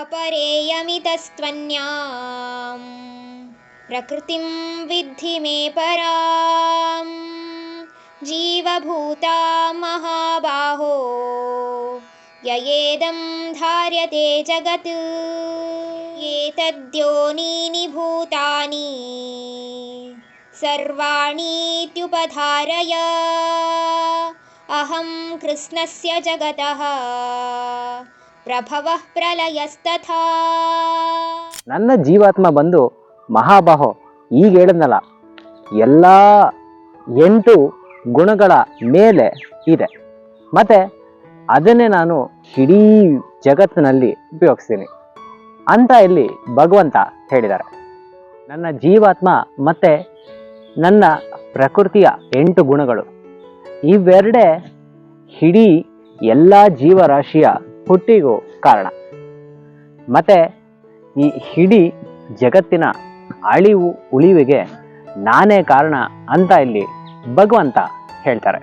अपरेयमितस्त्वन्यां प्रकृतिं विद्धि मे परां जीवभूता महाबाहो ययेदं धार्यते जगत् एतद्योनीनि भूतानि सर्वाणीत्युपधारय अहं कृष्णस्य जगतः ಪ್ರಭವಃ ಪ್ರಲಯಸ್ತಥಾ. ನನ್ನ ಜೀವಾತ್ಮ ಬಂದು ಮಹಾಬಾಹೋ ಈಗ ಹೇಳಿದ್ನಲ್ಲ ಎಲ್ಲ 8 ಗುಣಗಳ ಮೇಲೆ ಇದೆ. ಮತ್ತೆ ಅದನ್ನೇ ನಾನು ಇಡೀ ಜಗತ್ತಿನಲ್ಲಿ ಉಪಯೋಗಿಸ್ತೀನಿ ಅಂತ ಇಲ್ಲಿ ಭಗವಂತ ಹೇಳಿದ್ದಾರೆ. ನನ್ನ ಜೀವಾತ್ಮ ಮತ್ತೆ ನನ್ನ ಪ್ರಕೃತಿಯ 8 ಗುಣಗಳು ಇವೆರಡೇ ಇಡೀ ಎಲ್ಲ ಜೀವರಾಶಿಯ ಹುಟ್ಟಿಗೂ ಕಾರಣ. ಮತ್ತೆ ಈ ಇಡೀ ಜಗತ್ತಿನ ಅಳಿವು ಉಳಿವಿಗೆ ನಾನೇ ಕಾರಣ ಅಂತ ಇಲ್ಲಿ ಭಗವಂತ ಹೇಳ್ತಾರೆ.